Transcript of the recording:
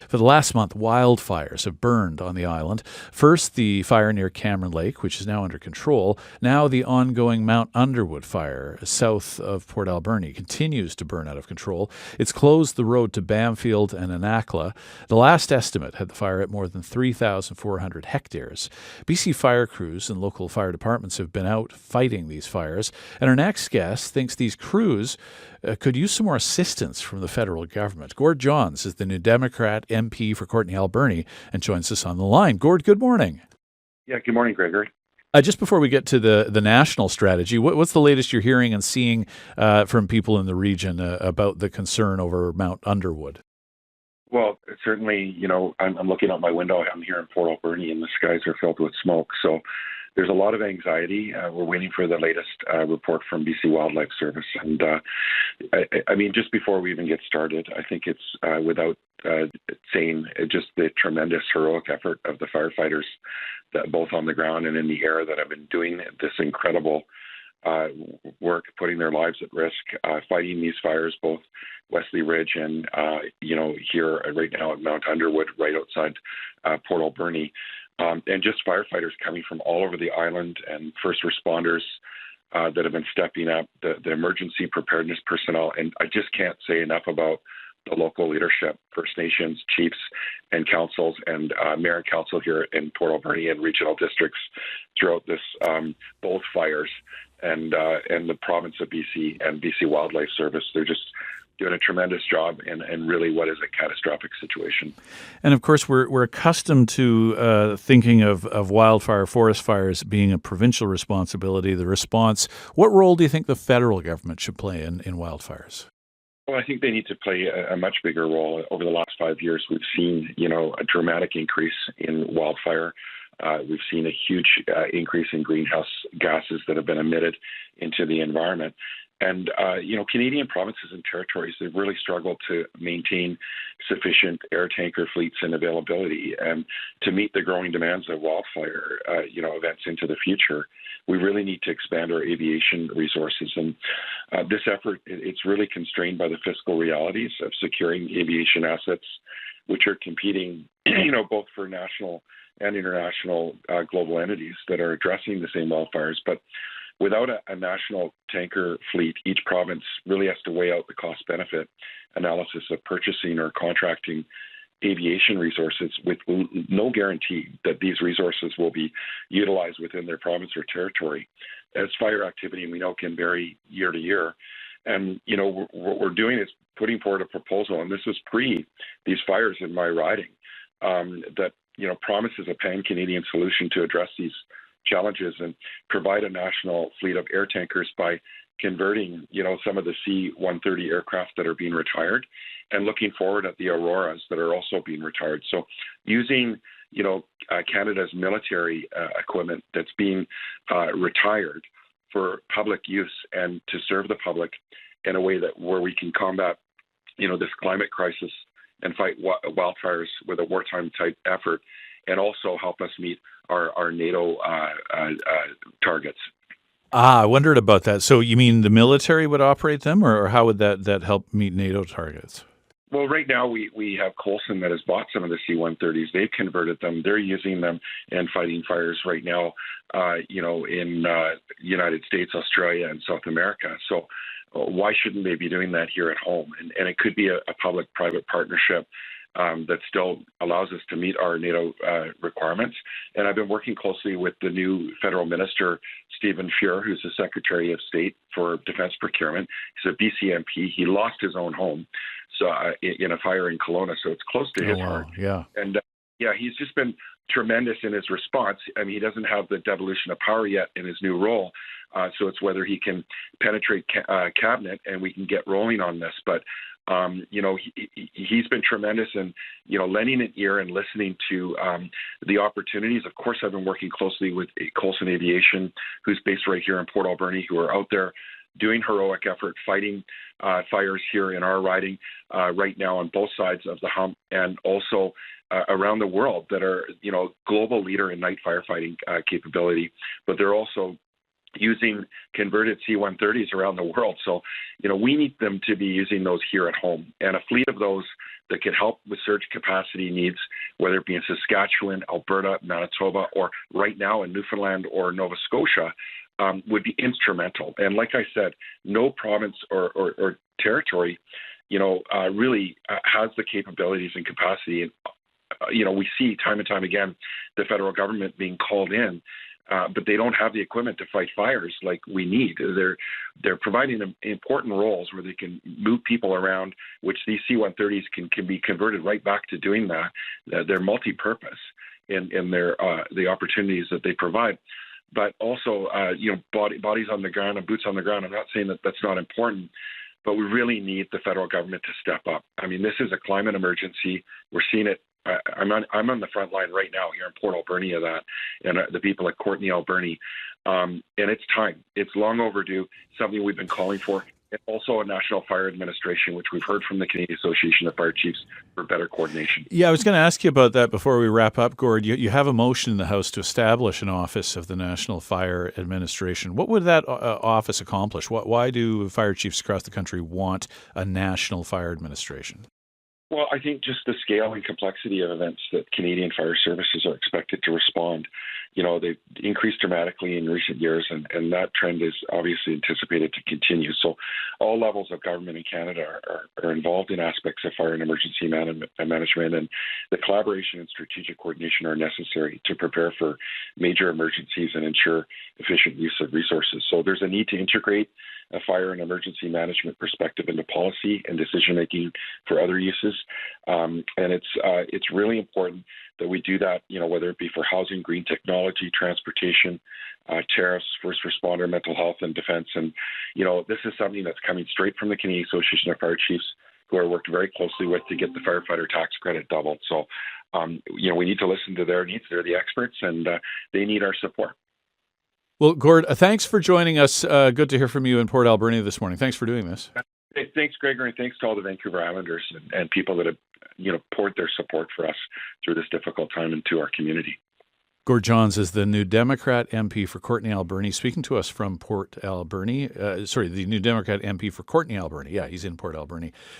For the last month, wildfires have burned on the island. First, the fire near Cameron Lake, which is now under control. Now, the ongoing Mount Underwood fire south of Port Alberni continues to burn out of control. It's closed the road to Bamfield and Anakla. The last estimate had the fire at more than 3,400 hectares. BC fire crews and local fire departments have been out fighting these fires. And our next guest thinks these crews could use some more assistance from the federal government. Gord Johns is the New Democrat MP for Courtenay-Alberni and joins us on the line. Gord, good morning. Yeah, good morning, Gregory. Just before we get to the national strategy, what's the latest you're hearing and seeing from people in the region about the concern over Mount Underwood? Well, certainly, I'm looking out my window. I'm here in Port Alberni, and the skies are filled with smoke. So there's a lot of anxiety. We're waiting for the latest report from BC Wildlife Service. And I mean, just before we even get started, I think it's without saying just the tremendous heroic effort of the firefighters, that both on the ground and in the air, that have been doing this incredible work, putting their lives at risk, fighting these fires, both Wesley Ridge and, here right now at Mount Underwood, right outside Port Alberni. And just firefighters coming from all over the island, and first responders that have been stepping up, the emergency preparedness personnel. And I just can't say enough about the local leadership, First Nations, chiefs and councils, and mayor and council here in Port Alberni and regional districts throughout this both fires and the province of BC and BC Wildlife Service. They're just doing a tremendous job and really what is a catastrophic situation. And of course, we're accustomed to thinking of wildfire, forest fires being a provincial responsibility, the response. What role do you think the federal government should play in wildfires? Well, I think they need to play a much bigger role. Over the last 5 years, we've seen, a dramatic increase in wildfire. We've seen a huge increase in greenhouse gases that have been emitted into the environment. And, Canadian provinces and territories, they've really struggled to maintain sufficient air tanker fleets and availability. And to meet the growing demands of wildfire, events into the future, we really need to expand our aviation resources. And this effort, it's really constrained by the fiscal realities of securing aviation assets, which are competing, both for national and international global entities that are addressing the same wildfires. But without a national tanker fleet, each province really has to weigh out the cost-benefit analysis of purchasing or contracting aviation resources with no guarantee that these resources will be utilized within their province or territory, as fire activity, we know, can vary year to year. And, what we're doing is putting forward a proposal, and this was pre these fires in my riding, that, promises a pan-Canadian solution to address these challenges and provide a national fleet of air tankers by converting, some of the C-130 aircraft that are being retired and looking forward at the Auroras that are also being retired. So using, Canada's military equipment that's being retired for public use and to serve the public in a way where we can combat, this climate crisis and fight wildfires with a wartime type effort, and also help us meet our NATO targets. I wondered about that. So you mean the military would operate them, or how would that help meet NATO targets? Well, right now we have Coulson that has bought some of the C-130s. They've converted them. They're using them and fighting fires right now, in United States, Australia, and South America. So why shouldn't they be doing that here at home? And it could be a public-private partnership that still allows us to meet our NATO requirements. And I've been working closely with the new federal minister, Stephen Fuhr, who's the Secretary of State for Defense Procurement. He's a BC MP. He lost his own home in a fire in Kelowna, so it's close to his heart. Yeah. And he's just been tremendous in his response. I mean, he doesn't have the devolution of power yet in his new role, so it's whether he can penetrate cabinet and we can get rolling on this. But he's been tremendous in, lending an ear and listening to the opportunities. Of course, I've been working closely with Coulson Aviation, who's based right here in Port Alberni, who are out there doing heroic effort, fighting fires here in our riding right now on both sides of the hump, and also around the world that are, global leader in night firefighting capability. But they're also using converted C-130s around the world. So, we need them to be using those here at home. And a fleet of those that could help with surge capacity needs, whether it be in Saskatchewan, Alberta, Manitoba, or right now in Newfoundland or Nova Scotia, would be instrumental. And like I said, no province or territory, really has the capabilities and capacity. And, we see time and time again the federal government being called in, but they don't have the equipment to fight fires like we need. They're providing important roles where they can move people around, which these C-130s can be converted right back to doing that. They're multi-purpose in the opportunities that they provide. But also, bodies on the ground and boots on the ground. I'm not saying that that's not important, but we really need the federal government to step up. I mean, this is a climate emergency. We're seeing it. I'm on the front line right now here in Port Alberni of that, and the people at Courtenay-Alberni. And it's time. It's long overdue, something we've been calling for. And also a National Fire Administration, which we've heard from the Canadian Association of Fire Chiefs for better coordination. Yeah, I was going to ask you about that before we wrap up, Gord. You have a motion in the House to establish an office of the National Fire Administration. What would that office accomplish? Why do fire chiefs across the country want a National Fire Administration? Well, I think just the scale and complexity of events that Canadian fire services are expected to respond. They've increased dramatically in recent years, and that trend is obviously anticipated to continue. So all levels of government in Canada are involved in aspects of fire and emergency management, and the collaboration and strategic coordination are necessary to prepare for major emergencies and ensure efficient use of resources. So there's a need to integrate a fire and emergency management perspective into policy and decision-making for other uses. And it's really important that we do that, whether it be for housing, green technology, transportation, tariffs, first responder, mental health, and defense. And, this is something that's coming straight from the Canadian Association of Fire Chiefs, who I worked very closely with to get the firefighter tax credit doubled. So, we need to listen to their needs. They're the experts, and they need our support. Well, Gord, thanks for joining us. Good to hear from you in Port Alberni this morning. Thanks for doing this. Thanks, Gregor, and thanks to all the Vancouver Islanders and people that have, poured their support for us through this difficult time into our community. Gord Johns is the New Democrat MP for Courtenay-Alberni, speaking to us from Port Alberni. The New Democrat MP for Courtenay-Alberni. Yeah, he's in Port Alberni.